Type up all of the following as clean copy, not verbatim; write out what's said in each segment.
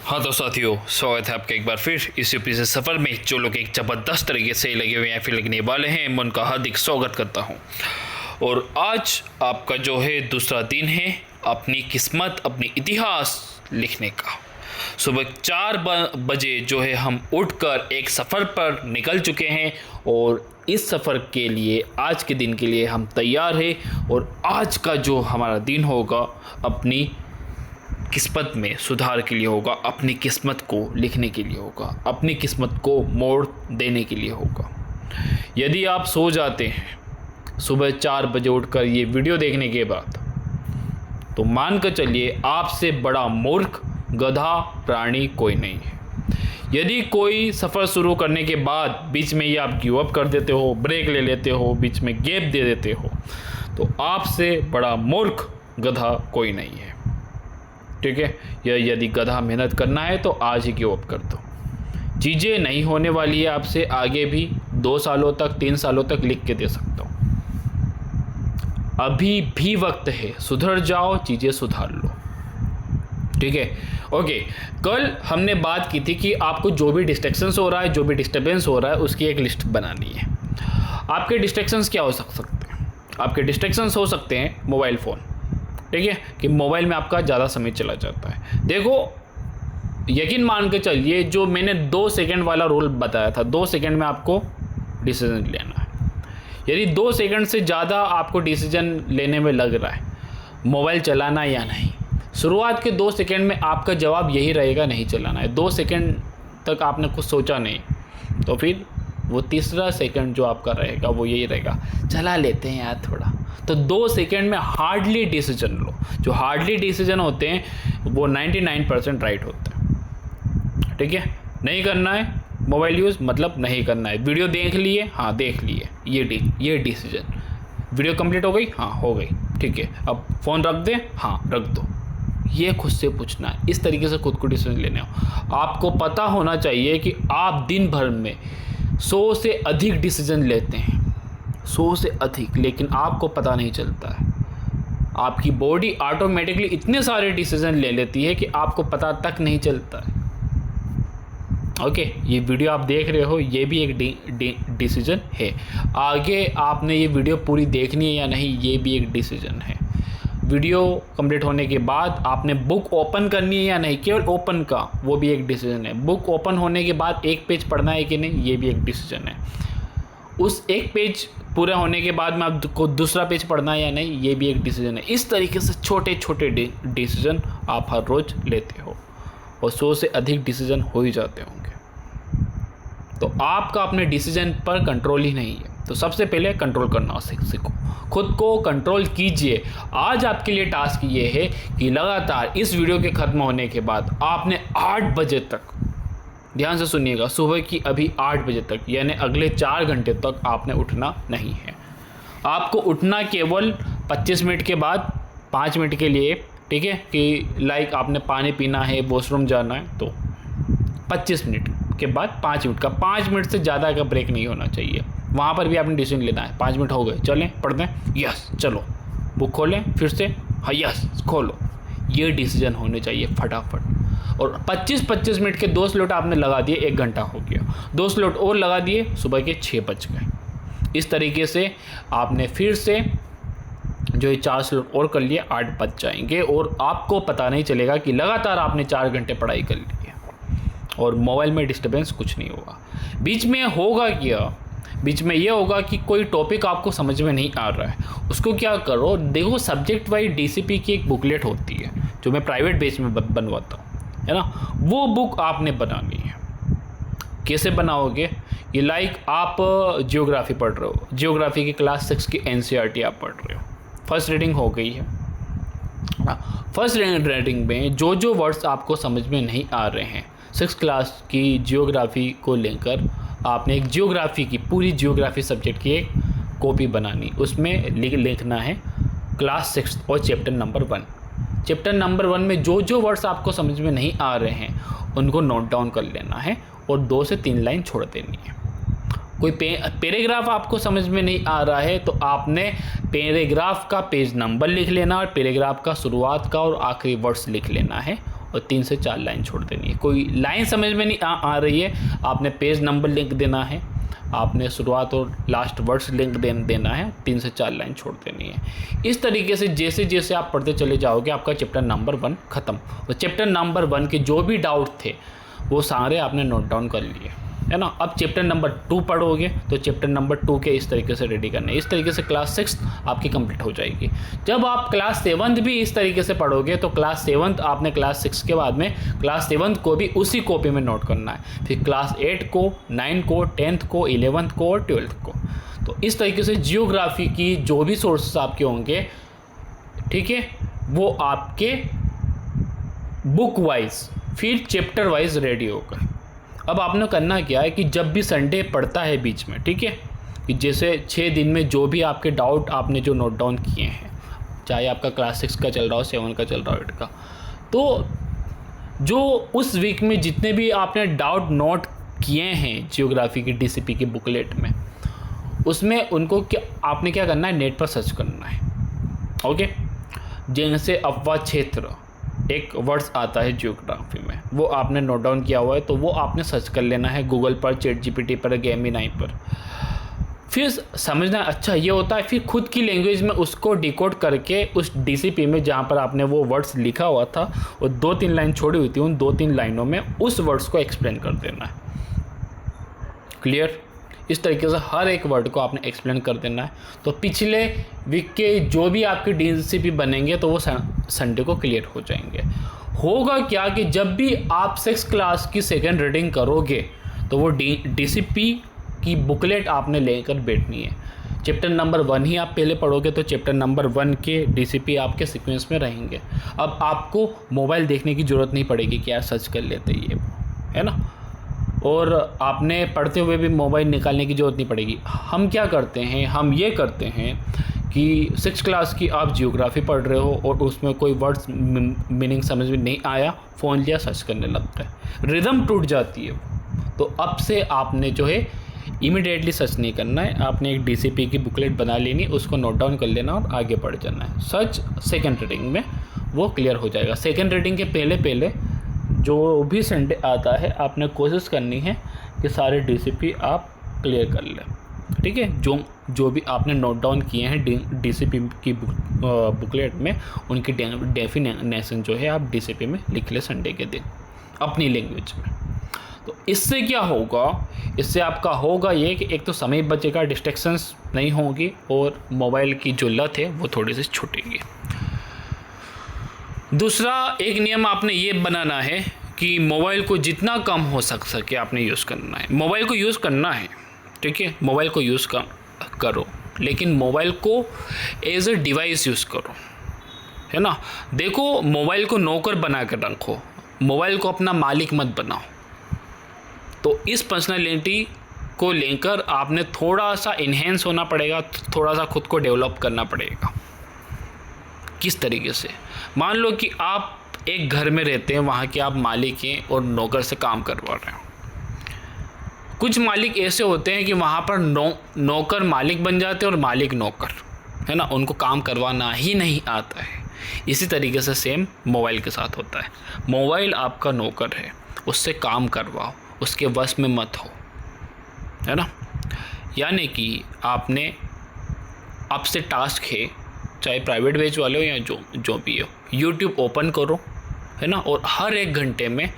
हाँ तो साथियों, स्वागत है आपका एक बार फिर इस यूपी से सफ़र में। जो लोग एक ज़बरदस्त तरीके से लगे हुए हैं फिर लगने वाले हैं, मैं उनका हार्दिक स्वागत करता हूँ। और आज आपका जो है दूसरा दिन है अपनी किस्मत, अपनी इतिहास लिखने का। सुबह 4 बजे जो है हम उठकर एक सफ़र पर निकल चुके हैं और इस सफ़र के लिए, आज के दिन के लिए हम तैयार हैं। और आज का जो हमारा दिन होगा अपनी किस्मत में सुधार के लिए होगा, अपनी किस्मत को लिखने के लिए होगा, अपनी किस्मत को मोड़ देने के लिए होगा। यदि आप सो जाते हैं सुबह 4 बजे उठकर ये वीडियो देखने के बाद, तो मान कर चलिए आपसे बड़ा मूर्ख, गधा प्राणी कोई नहीं है। यदि कोई सफ़र शुरू करने के बाद बीच में ही आप गिव अप कर देते हो, ब्रेक ले लेते हो, बीच में गैप दे देते हो, तो आपसे बड़ा मूर्ख, गधा कोई नहीं है। ठीक है, यदि गधा मेहनत करना है तो आज ही गिव अप कर दो। चीज़ें नहीं होने वाली है आपसे, आगे भी 2 सालों तक, 3 सालों तक लिख के दे सकता हूँ। अभी भी वक्त है, सुधर जाओ, चीज़ें सुधार लो। ठीक है, ओके। कल हमने बात की थी कि आपको जो भी डिस्ट्रैक्शंस हो रहा है, जो भी डिस्टर्बेंस हो रहा है, उसकी एक लिस्ट बनानी है। आपके डिस्ट्रैक्शंस क्या हो सकते हैं? आपके डिस्ट्रैक्शंस हो सकते हैं मोबाइल फ़ोन। ठीक है, कि मोबाइल में आपका ज़्यादा समय चला जाता है। देखो, यकीन मान के चलिए, जो मैंने 2 सेकंड वाला रूल बताया था, 2 सेकंड में आपको डिसीजन लेना है। यदि 2 सेकंड से ज़्यादा आपको डिसीजन लेने में लग रहा है मोबाइल चलाना या नहीं, शुरुआत के 2 सेकंड में आपका जवाब यही रहेगा, नहीं चलाना है। 2 सेकंड तक आपने कुछ सोचा नहीं, तो फिर वो तीसरा सेकंड जो आपका रहेगा वो यही रहेगा, चला लेते हैं यार थोड़ा। तो 2 सेकंड में हार्डली डिसीजन लो। जो हार्डली डिसीजन होते हैं वो 99% राइट होते हैं। ठीक है, नहीं करना है मोबाइल यूज़, मतलब नहीं करना है। वीडियो देख लिए, हाँ देख लिए, ये डिसीजन। वीडियो कंप्लीट हो गई, हाँ हो गई, ठीक है। अब फ़ोन रख दें, हाँ रख दो। ये खुद से पूछना है, इस तरीके से खुद को डिसीजन लेने हो। आपको पता होना चाहिए कि आप दिन भर में 100 से अधिक डिसीजन लेते हैं, 100 से अधिक, लेकिन आपको पता नहीं चलता है। आपकी बॉडी ऑटोमेटिकली इतने सारे डिसीजन ले लेती है कि आपको पता तक नहीं चलता है। ओके, ये वीडियो आप देख रहे हो, ये भी एक डिसीजन है। आगे आपने ये वीडियो पूरी देखनी है या नहीं, ये भी एक डिसीजन है। वीडियो कंप्लीट होने के बाद आपने बुक ओपन करनी है या नहीं, केवल ओपन का, वो भी एक डिसीजन है। बुक ओपन होने के बाद एक पेज पढ़ना है कि नहीं, ये भी एक डिसीजन है। उस एक पेज पूरा होने के बाद में आपको दूसरा पेज पढ़ना है या नहीं, ये भी एक डिसीजन है। इस तरीके से छोटे छोटे डिसीजन आप हर रोज़ लेते हो और 100 से अधिक डिसीजन हो ही जाते होंगे। तो आपका अपने डिसीजन पर कंट्रोल ही नहीं है। तो सबसे पहले कंट्रोल करना सीखो, खुद को कंट्रोल कीजिए। आज आपके लिए टास्क ये है कि लगातार इस वीडियो के ख़त्म होने के बाद आपने 8 बजे तक, ध्यान से सुनिएगा, सुबह की अभी 8 बजे तक, यानी अगले 4 घंटे तक आपने उठना नहीं है। आपको उठना केवल 25 मिनट के बाद 5 मिनट के लिए, ठीक है, कि लाइक आपने पानी पीना है, वॉशरूम जाना है, तो 25 मिनट के बाद 5 मिनट का, 5 मिनट से ज़्यादा का ब्रेक नहीं होना चाहिए। वहाँ पर भी आपने डिसीजन लेना है। 5 मिनट हो गए, चलें पढ़ते हैं, यस चलो, बुक खोलें, फिर से हाँ यस खोलो। ये डिसीजन होने चाहिए फटाफट। और 25-25 मिनट के 2 स्लॉट आपने लगा दिए, 1 घंटा हो गया। 2 स्लॉट और लगा दिए, सुबह के 6 बज गए। इस तरीके से आपने फिर से जो ये 4 स्लॉट और कर लिए, 8 बज जाएंगे और आपको पता नहीं चलेगा कि लगातार आपने 4 घंटे पढ़ाई कर ली है और मोबाइल में डिस्टर्बेंस कुछ नहीं होगा। बीच में होगा क्या, बीच में ये होगा कि कोई टॉपिक आपको समझ में नहीं आ रहा है, उसको क्या करो, देखो सब्जेक्ट वाइज डीसीपी की एक बुकलेट होती है जो मैं प्राइवेट बेस में बनवाता हूँ, है ना, वो बुक आपने बनानी है। कैसे बनाओगे? ये लाइक आप जियोग्राफी पढ़ रहे हो, जियोग्राफी की क्लास 6 की एनसीईआरटी आप पढ़ रहे हो, फर्स्ट रीडिंग हो गई है। फर्स्ट रीडिंग में जो जो वर्ड्स आपको समझ में नहीं आ रहे हैं, 6 क्लास की जियोग्राफी को लेकर आपने एक जियोग्राफी की, पूरी जियोग्राफी सब्जेक्ट की एक कॉपी बनानी, उसमें लिखना है क्लास 6 और चैप्टर नंबर 1। चैप्टर नंबर 1 में जो जो वर्ड्स आपको समझ में नहीं आ रहे हैं उनको नोट डाउन कर लेना है और 2 से 3 लाइन छोड़ देनी है। कोई पैराग्राफ आपको समझ में नहीं आ रहा है तो आपने पैराग्राफ का पेज नंबर लिख लेना और पैराग्राफ का शुरुआत का और आखिरी वर्ड्स लिख लेना है और 3 से 4 लाइन छोड़ देनी है। कोई लाइन समझ में नहीं आ रही है, आपने पेज नंबर लिख देना है, आपने शुरुआत और लास्ट वर्ड्स लिंक देना है, 3 से 4 लाइन छोड़ देनी है। इस तरीके से जैसे जैसे आप पढ़ते चले जाओगे आपका चैप्टर नंबर 1 ख़त्म। और चैप्टर नंबर 1 के जो भी डाउट थे वो सारे आपने नोट डाउन कर लिए, है ना। अब चैप्टर नंबर 2 पढ़ोगे तो चैप्टर नंबर 2 के इस तरीके से रेडी करना है। इस तरीके से क्लास 6 आपकी कंप्लीट हो जाएगी। जब आप क्लास 7 भी इस तरीके से पढ़ोगे तो क्लास 7 आपने क्लास 6 के बाद में क्लास 7 को भी उसी कॉपी में नोट करना है, फिर क्लास 8 को, 9 को, 10th को, 11th को और 12th को। तो इस तरीके से जियोग्राफी की जो भी सोर्सेस आपके होंगे, ठीक है, वो आपके बुक वाइज फिर चैप्टर वाइज रेडी होगा। अब आपने करना क्या है कि जब भी संडे पड़ता है बीच में, ठीक है, कि जैसे 6 दिन में जो भी आपके डाउट आपने जो नोट डाउन किए हैं, चाहे आपका क्लास 6 का चल रहा हो, 7 का चल रहा हो, 8 का, तो जो उस वीक में जितने भी आपने डाउट नोट किए हैं जियोग्राफी की डीसीपी की बुकलेट में, उसमें उनको आपने क्या करना है, नेट पर सर्च करना है। ओके, जैसे अपवाद क्षेत्र एक वर्ड्स आता है जियोग्राफी में, वो आपने नोट डाउन किया हुआ है तो वो आपने सर्च कर लेना है गूगल पर, चैट जीपीटी पर, गेमिनाई पर। फिर समझना अच्छा ये होता है, फिर खुद की लैंग्वेज में उसको डिकोड करके उस डीसीपी में जहाँ पर आपने वो वर्ड्स लिखा हुआ था और 2-3 लाइन छोड़ी हुई थी, उन 2-3 लाइनों में उस वर्ड्स को एक्सप्लेन कर देना है। क्लियर? इस तरीके से हर एक वर्ड को आपने एक्सप्लेन कर देना है। तो पिछले वीक के जो भी आपके डीसीपी बनेंगे तो वो संडे को क्लियर हो जाएंगे। होगा क्या कि जब भी आप 6 क्लास की सेकेंड रीडिंग करोगे तो वो डीसीपी की बुकलेट आपने लेकर बैठनी है। चैप्टर नंबर 1 ही आप पहले पढ़ोगे तो चैप्टर नंबर 1 के डीसीपी आपके सीक्वेंस में रहेंगे। अब आपको मोबाइल देखने की ज़रूरत नहीं पड़ेगी कि यार सर्च कर लेते ये, है ना, और आपने पढ़ते हुए भी मोबाइल निकालने की ज़रूरत नहीं पड़ेगी। हम क्या करते हैं, हम ये करते हैं कि 6 क्लास की आप जियोग्राफी पढ़ रहे हो और उसमें कोई वर्ड्स मीनिंग समझ में नहीं आया, फ़ोन लिया, सर्च करने लगता है, रिदम टूट जाती है। तो अब से आपने जो है इमीडिएटली सर्च नहीं करना है, आपने एक डीसीपी की बुकलेट बना लेनी, उसको नोट डाउन कर लेना और आगे बढ़ जाना है। सर्च सेकेंड रीडिंग में वो क्लियर हो जाएगा। सेकेंड रीडिंग के पहले जो भी संडे आता है आपने कोशिश करनी है कि सारे डीसीपी आप क्लियर कर लें, ठीक है। जो भी आपने नोट डाउन किए हैं डीसीपी की बुकलेट में, उनकी डेफिनेशन जो है आप डीसीपी में लिख लें संडे के दिन अपनी लैंग्वेज में। तो इससे क्या होगा, इससे आपका होगा ये कि एक तो समय बचेगा, डिस्ट्रैक्शंस नहीं होंगी और मोबाइल की जो लत है वो थोड़ी सी छूटेगी। दूसरा एक नियम आपने ये बनाना है कि मोबाइल को जितना कम हो सके आपने यूज़ करना है। मोबाइल को यूज़ करना है, ठीक है, मोबाइल को यूज़ करो, लेकिन मोबाइल को एज ए डिवाइस यूज़ करो, है ना। देखो, मोबाइल को नौकर बना कर रखो, मोबाइल को अपना मालिक मत बनाओ। तो इस पर्सनालिटी को लेकर आपने थोड़ा सा इन्हेंस होना पड़ेगा, थोड़ा सा खुद को डेवलप करना पड़ेगा। किस तरीके से, मान लो कि आप एक घर में रहते हैं, वहाँ के आप मालिक हैं और नौकर से काम करवा रहे हो। कुछ मालिक ऐसे होते हैं कि वहाँ पर नौकर मालिक बन जाते हैं और मालिक नौकर, है ना, उनको काम करवाना ही नहीं आता है। इसी तरीके से सेम मोबाइल के साथ होता है। मोबाइल आपका नौकर है, उससे काम करवाओ, उसके वश में मत हो, है ना। यानी कि आपने आपसे टास्क है, चाहे प्राइवेट बेच वाले हो या जो भी हो, यूट्यूब ओपन करो, है ना, और हर 1 घंटे में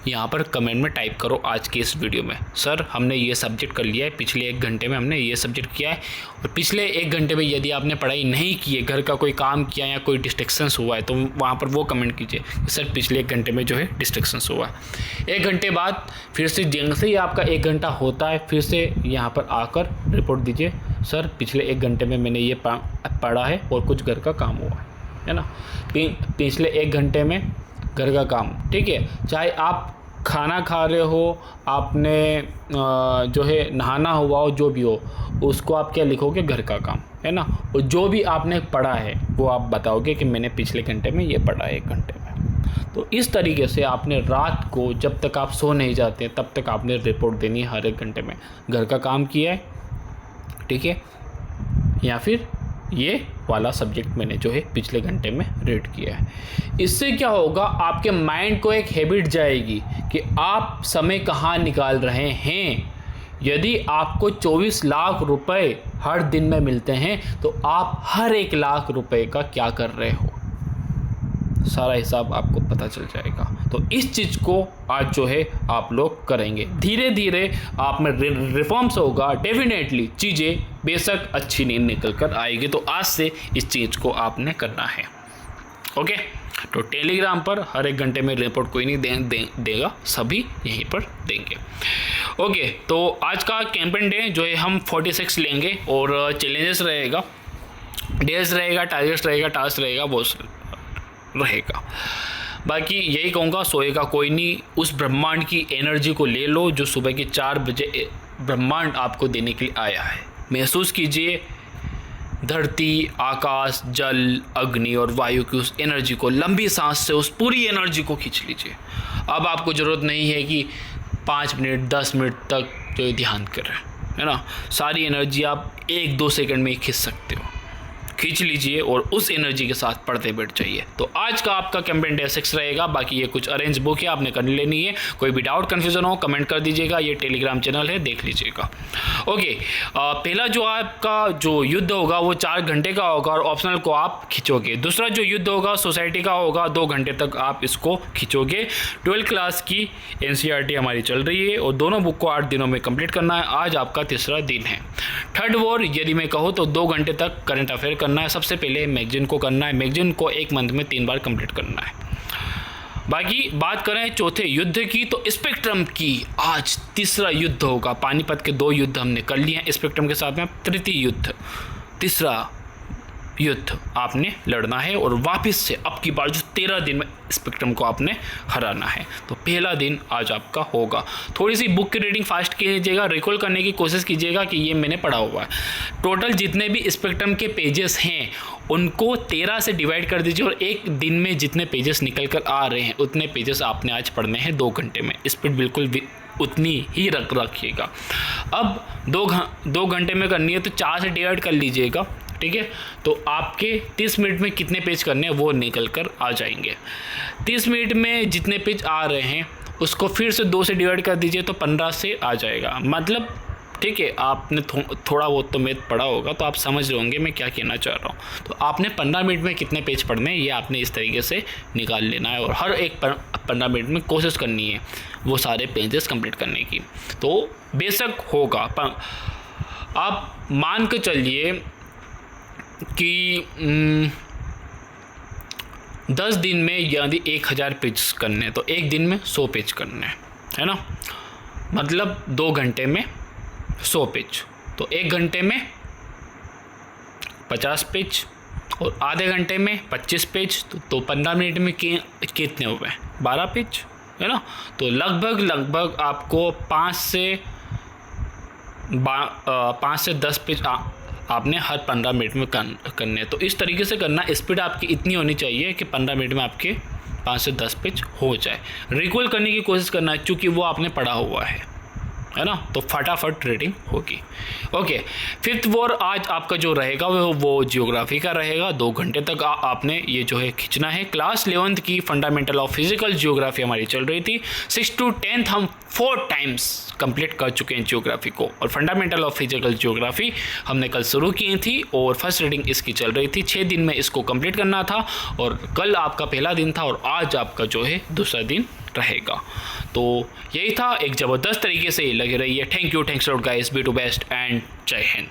यहाँ पर कमेंट में टाइप करो आज की इस वीडियो में, सर हमने ये सब्जेक्ट कर लिया है, पिछले 1 घंटे में हमने ये सब्जेक्ट किया है, और पिछले 1 घंटे में यदि आपने पढ़ाई नहीं की है, घर का कोई काम किया या कोई डिस्ट्रैक्शंस हुआ है, तो वहाँ पर वो कमेंट कीजिए कि सर पिछले 1 घंटे में जो है डिस्ट्रैक्शंस हुआ है। 1 घंटे बाद फिर से जैसे ही आपका 1 घंटा होता है, फिर से यहाँ पर आकर रिपोर्ट दीजिए, सर पिछले 1 घंटे में मैंने ये पढ़ा है और कुछ घर का काम हुआ है ना। पिछले 1 घंटे में घर का काम, ठीक है, चाहे आप खाना खा रहे हो, आपने जो है नहाना हुआ हो, जो भी हो, उसको आप क्या लिखोगे, घर का काम, है ना। और जो भी आपने पढ़ा है वो आप बताओगे कि मैंने पिछले घंटे में ये पढ़ा है 1 घंटे में। तो इस तरीके से आपने रात को जब तक आप सो नहीं जाते तब तक आपने रिपोर्ट देनी है हर 1 घंटे में, घर का काम किया है, ठीक है, या फिर ये वाला सब्जेक्ट मैंने जो है पिछले घंटे में रीड किया है। इससे क्या होगा, आपके माइंड को एक हैबिट जाएगी कि आप समय कहाँ निकाल रहे हैं। यदि आपको 24 लाख रुपए हर दिन में मिलते हैं तो आप हर 1 लाख रुपए का क्या कर रहे हो, सारा हिसाब आपको पता चल जाएगा। तो इस चीज़ को आज जो है आप लोग करेंगे, धीरे धीरे आप में रिफॉर्म्स होगा, डेफिनेटली चीज़ें बेशक अच्छी नहीं निकल कर आएगी। तो आज से इस चीज़ को आपने करना है। ओके, तो टेलीग्राम पर हर 1 घंटे में रिपोर्ट कोई नहीं देगा, सभी यहीं पर देंगे। ओके, तो आज का कैंपेन डे जो है हम 46 लेंगे और चैलेंजेस रहेगा, डेज रहेगा, टारगेट्स रहेगा, टास्क रहेगा, वो रहेगा। बाकी यही कहूँगा, सोएगा कोई नहीं, उस ब्रह्मांड की एनर्जी को ले लो जो सुबह के 4 बजे ब्रह्मांड आपको देने के लिए आया है। महसूस कीजिए धरती, आकाश, जल, अग्नि और वायु की उस एनर्जी को, लंबी सांस से उस पूरी एनर्जी को खींच लीजिए। अब आपको ज़रूरत नहीं है कि 5 मिनट 10 मिनट तक जो ध्यान करें, है ना। सारी एनर्जी आप 1-2 सेकंड में ही खींच सकते हो, खींच लीजिए और उस एनर्जी के साथ पढ़ते बैठ जाइए। तो आज का आपका कैंपेन डे 6 रहेगा। बाकी ये कुछ अरेंज बुक है, आपने कर लेनी है। कोई भी डाउट कन्फ्यूजन हो कमेंट कर दीजिएगा, ये टेलीग्राम चैनल है, देख लीजिएगा। ओके, पहला जो आपका जो युद्ध होगा वो 4 घंटे का होगा और ऑप्शनल को आप खींचोगे। दूसरा जो युद्ध होगा सोसाइटी का होगा, 2 घंटे तक आप इसको खींचोगे। 12th क्लास की NCERT हमारी चल रही है और दोनों बुक को 8 दिनों में कंप्लीट करना है। आज आपका तीसरा दिन है। थर्ड वॉर यदि मैं कहूँ तो 2 घंटे तक करंट अफेयर करना है। सबसे पहले मैगजीन को करना है, मैगजीन को 1 मंथ में 3 बार कंप्लीट करना है। बाकी बात करें चौथे युद्ध की तो स्पेक्ट्रम की आज तीसरा युद्ध होगा। पानीपत के 2 युद्ध हमने कर लिए हैं स्पेक्ट्रम के साथ में, तृतीय युद्ध, तीसरा युद्ध आपने लड़ना है और वापस से अब की बार जो 13 दिन में स्पेक्ट्रम को आपने हराना है। तो पहला दिन आज आपका होगा। थोड़ी सी बुक की रीडिंग फास्ट कीजिएगा, रिकॉल करने की कोशिश कीजिएगा कि ये मैंने पढ़ा हुआ है। टोटल जितने भी स्पेक्ट्रम के पेजेस हैं उनको 13 से डिवाइड कर दीजिए और एक दिन में जितने पेजेस निकल कर आ रहे हैं उतने पेजेस आपने आज पढ़ने हैं 2 घंटे में। स्पीड बिल्कुल उतनी ही रखिएगा। अब 2 घंटे में करनी है तो 4 से डिवाइड कर लीजिएगा, ठीक है। तो आपके 30 मिनट में कितने पेज करने हैं वो निकल कर आ जाएंगे। 30 मिनट में जितने पेज आ रहे हैं उसको फिर से 2 से डिवाइड कर दीजिए तो 15 से आ जाएगा। मतलब ठीक है, आपने थोड़ा बहुत तो मैथ पढ़ा होगा तो आप समझ रहे होंगे मैं क्या कहना चाह रहा हूँ। तो आपने 15 मिनट में कितने पेज पढ़ने हैं ये आपने इस तरीके से निकाल लेना है और हर एक 15 मिनट में कोशिश करनी है वो सारे पेजेस कंप्लीट करने की। तो बेशक होगा, आप मान के चलिए कि 10 दिन में यदि 1000 पेज करने तो एक दिन में 100 पेज करने है ना। मतलब 2 घंटे में 100 पेज, तो 1 घंटे में 50 पेज और आधे घंटे में 25 पेज, तो 15 मिनट में कितने हुए, 12 पेज है ना। तो लगभग आपको 5 से 10 पेज आपने हर 15 मिनट में करने। तो इस तरीके से करना, स्पीड आपकी इतनी होनी चाहिए कि 15 मिनट में आपके 5 से 10 पेज हो जाए। रिकॉल करने की कोशिश करना है क्योंकि वो आपने पढ़ा हुआ है ना, तो फटाफट रीडिंग होगी। ओके, 5th वॉर आज आपका जो रहेगा वो जियोग्राफी का रहेगा। 2 घंटे तक आपने ये जो है खींचना है। क्लास 11th की फंडामेंटल ऑफ फिजिकल जियोग्राफी हमारी चल रही थी। 6 to 10th हम 4 टाइम्स कंप्लीट कर चुके हैं जियोग्राफी को और फंडामेंटल ऑफ फिजिकल जियोग्राफी हमने कल शुरू की थी और फर्स्ट रीडिंग इसकी चल रही थी। 6 दिन में इसको कंप्लीट करना था और कल आपका पहला दिन था और आज आपका जो है दूसरा दिन रहेगा। तो यही था, एक ज़बरदस्त तरीके से लगे रहिए। Thank you, thanks lot guys, be to best and जय हिंद।